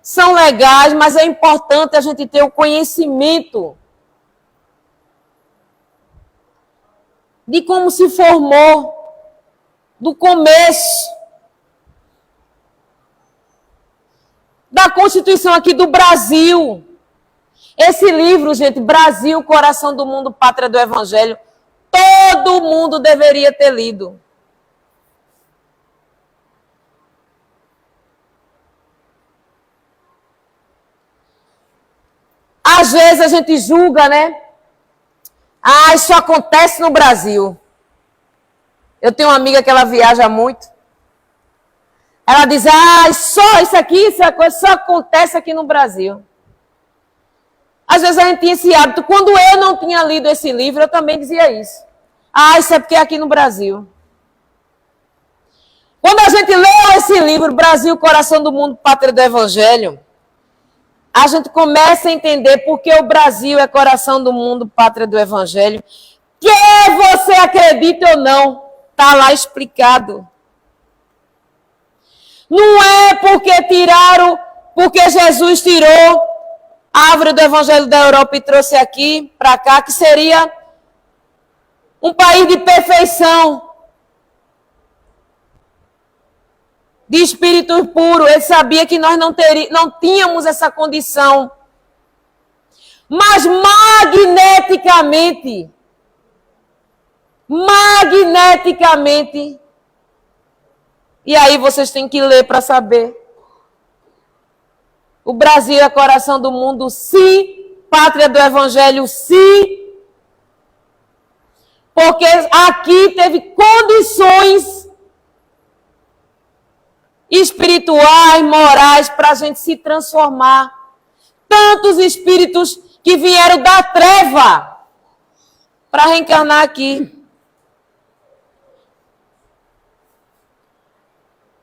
são legais, mas é importante a gente ter o conhecimento de como se formou, do começo, da Constituição aqui do Brasil. Esse livro, gente, Brasil, Coração do Mundo, Pátria do Evangelho, todo mundo deveria ter lido. Às vezes a gente julga, né? Ah, isso acontece no Brasil. Eu tenho uma amiga que ela viaja muito. Ela diz, só isso aqui, essa coisa só acontece aqui no Brasil. Às vezes a gente tinha esse hábito. Quando eu não tinha lido esse livro, eu também dizia isso. Isso é porque é aqui no Brasil. Quando a gente leu esse livro, Brasil, Coração do Mundo, Pátria do Evangelho, a gente começa a entender por que o Brasil é coração do mundo, pátria do Evangelho. Quer você acredite ou não, está lá explicado. Não é porque Jesus tirou a árvore do Evangelho da Europa e trouxe aqui, para cá, que seria um país de perfeição, de espírito puro. Ele sabia que nós não tínhamos essa condição. mas magneticamente, e aí vocês têm que ler para saber. O Brasil é coração do mundo, sim. Pátria do Evangelho, sim. Porque aqui teve condições espirituais, morais, para a gente se transformar. Tantos espíritos que vieram da treva para reencarnar aqui.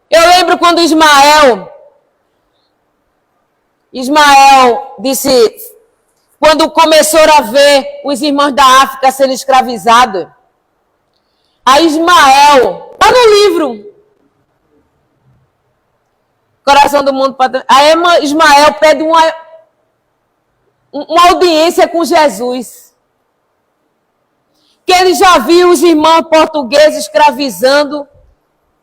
Eu lembro quando Ismael disse, quando começaram a ver os irmãos da África sendo escravizados, a Ismael, está no livro, Coração do Mundo, a Ismael pede uma audiência com Jesus, que ele já viu os irmãos portugueses escravizando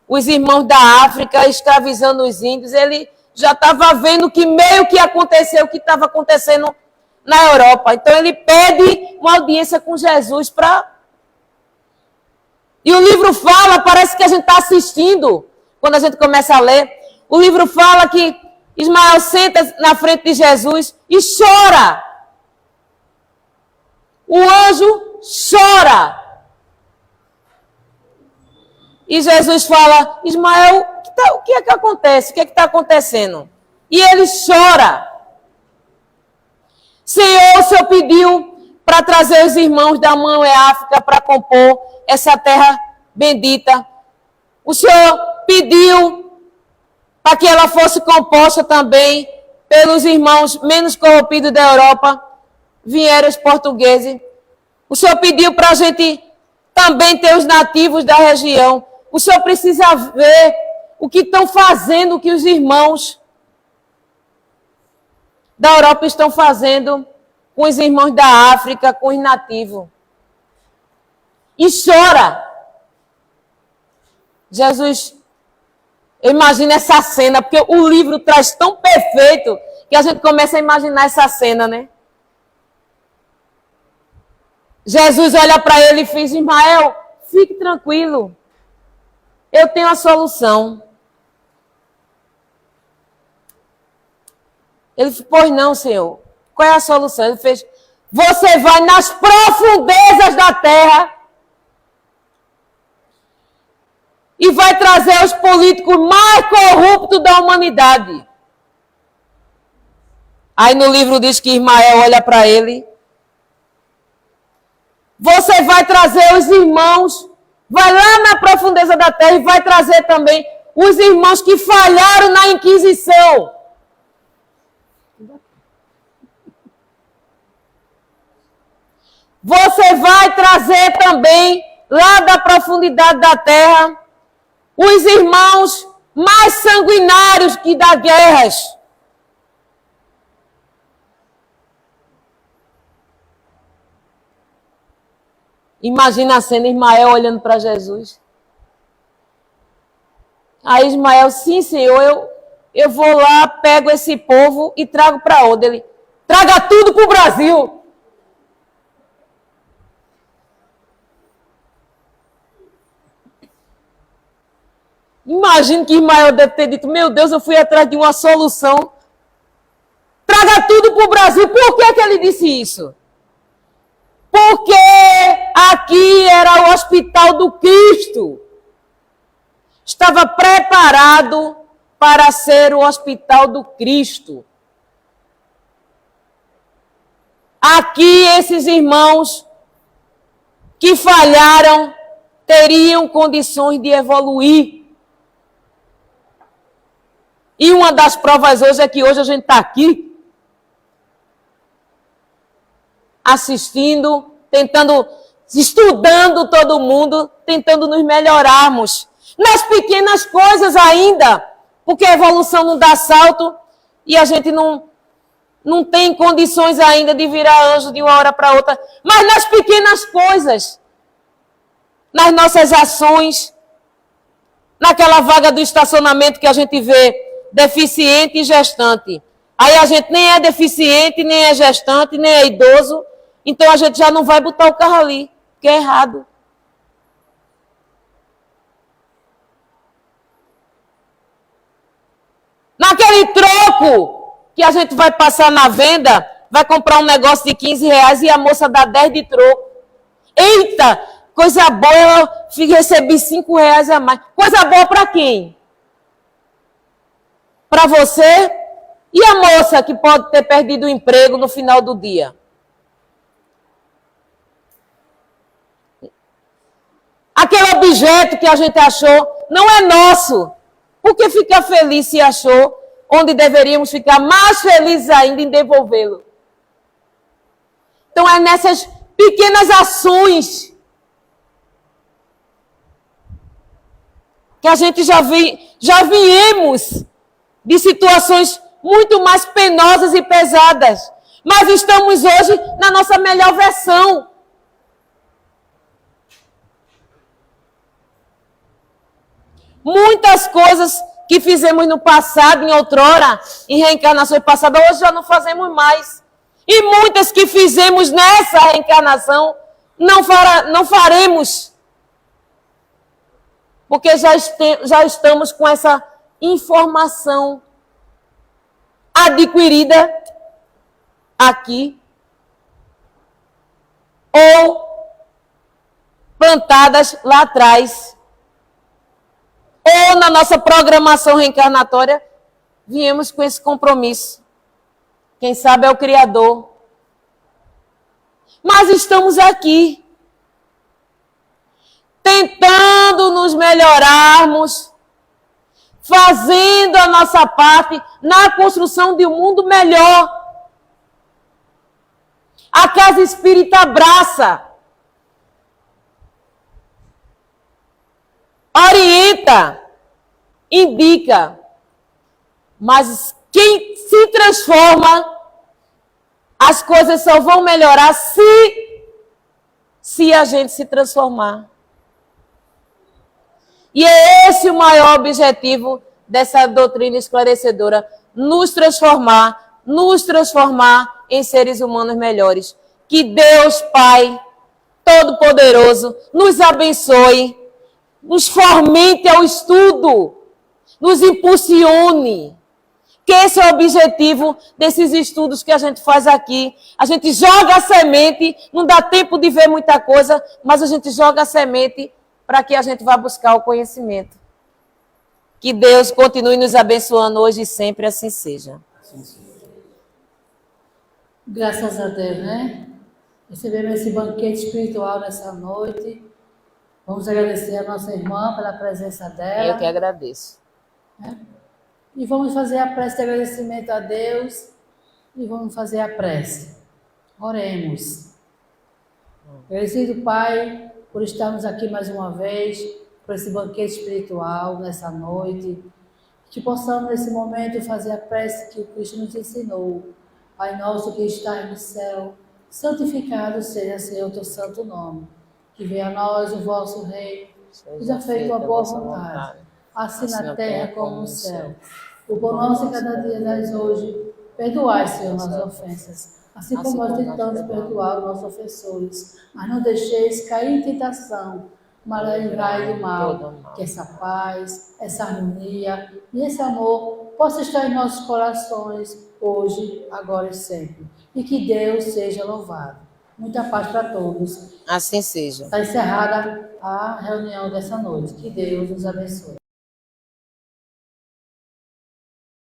os irmãos da África, escravizando os índios. Ele já estava vendo que meio que aconteceu o que estava acontecendo na Europa. Então ele pede uma audiência com Jesus para... E o livro fala, parece que a gente está assistindo, quando a gente começa a ler, o livro fala que Ismael senta na frente de Jesus e chora. O anjo chora. E Jesus fala, Ismael, o que é que acontece? O que é que está acontecendo? E ele chora. Senhor, o Senhor pediu para trazer os irmãos da mão é África para compor essa terra bendita. O Senhor pediu para que ela fosse composta também pelos irmãos menos corrompidos da Europa. Vieram os portugueses. O Senhor pediu para a gente também ter os nativos da região. O Senhor precisa ver o que estão fazendo, o que os irmãos da Europa estão fazendo com os irmãos da África, com os nativos. E chora. Jesus, eu imagino essa cena, porque o livro traz tão perfeito que a gente começa a imaginar essa cena, né? Jesus olha para ele e diz, Ismael, fique tranquilo. Eu tenho a solução. Ele disse, pois não, Senhor. Qual é a solução? Ele fez, você vai nas profundezas da terra e vai trazer os políticos mais corruptos da humanidade. Aí no livro diz que Ismael olha para ele. Você vai trazer os irmãos, vai lá na profundeza da terra e vai trazer também os irmãos que falharam na Inquisição. Você vai trazer também, lá da profundidade da terra, os irmãos mais sanguinários que dá guerras. Imagina a cena, Ismael olhando para Jesus. Aí Ismael, sim, Senhor, eu vou lá, pego esse povo e trago para onde? Ele, traga tudo para o Brasil. Imagino que Ismael deve ter dito, meu Deus, eu fui atrás de uma solução. Traga tudo para o Brasil. Por que ele disse isso? Porque aqui era o hospital do Cristo. Estava preparado para ser o hospital do Cristo. Aqui esses irmãos que falharam teriam condições de evoluir. E uma das provas hoje é que hoje a gente está aqui assistindo, tentando, estudando todo mundo, tentando nos melhorarmos. Nas pequenas coisas ainda, porque a evolução não dá salto e a gente não tem condições ainda de virar anjo de uma hora para outra. Mas nas pequenas coisas, nas nossas ações, naquela vaga do estacionamento que a gente vê deficiente e gestante. Aí a gente nem é deficiente, nem é gestante, nem é idoso. Então a gente já não vai botar o carro ali, que é errado. Naquele troco que a gente vai passar na venda, vai comprar um negócio de R$15 e a moça dá 10 de troco. Eita, coisa boa, eu recebi R$5 a mais. Coisa boa para quem? Para você? E a moça que pode ter perdido o emprego no final do dia? Aquele objeto que a gente achou não é nosso. Por que ficar feliz se achou, onde deveríamos ficar mais felizes ainda em devolvê-lo? Então é nessas pequenas ações que a gente já viemos de situações muito mais penosas e pesadas. Mas estamos hoje na nossa melhor versão. Muitas coisas que fizemos no passado, em outrora, em reencarnações passadas, hoje já não fazemos mais. E muitas que fizemos nessa reencarnação, não faremos. Porque já estamos com essa informação adquirida aqui ou plantadas lá atrás. Ou na nossa programação reencarnatória, viemos com esse compromisso. Quem sabe é o Criador. Mas estamos aqui, tentando nos melhorarmos, fazendo a nossa parte na construção de um mundo melhor. A Casa Espírita abraça, orienta, indica, mas quem se transforma, as coisas só vão melhorar se a gente se transformar. E é esse o maior objetivo dessa doutrina esclarecedora, nos transformar em seres humanos melhores. Que Deus Pai Todo-Poderoso nos abençoe, nos fomente ao estudo, nos impulsione. Que esse é o objetivo desses estudos que a gente faz aqui. A gente joga a semente, não dá tempo de ver muita coisa, mas a gente joga a semente para que a gente vá buscar o conhecimento. Que Deus continue nos abençoando hoje e sempre, assim seja. Graças a Deus, né? Recebemos esse banquete espiritual nessa noite. Vamos agradecer a nossa irmã pela presença dela. Eu que agradeço. E vamos fazer a prece de agradecimento a Deus e vamos fazer a prece. Oremos. Agradecido, Pai, por estarmos aqui mais uma vez, por esse banquete espiritual nessa noite. Que possamos, nesse momento, fazer a prece que o Cristo nos ensinou. Pai nosso que estás no céu, santificado seja, Senhor, o teu santo nome. Que venha a nós o vosso reino, seja feita a boa vontade, assim na terra como no céu. O pão nosso cada dia dás hoje, perdoai, Senhor, nossas ofensas, assim como nós tentamos perdoar os nossos ofensores. Mas não deixeis cair em tentação, mas livrai do mal. Que essa paz, essa harmonia e esse amor possa estar em nossos corações, hoje, agora e sempre. E que Deus seja louvado. Muita paz para todos. Assim seja. Está encerrada a reunião dessa noite. Que Deus nos abençoe.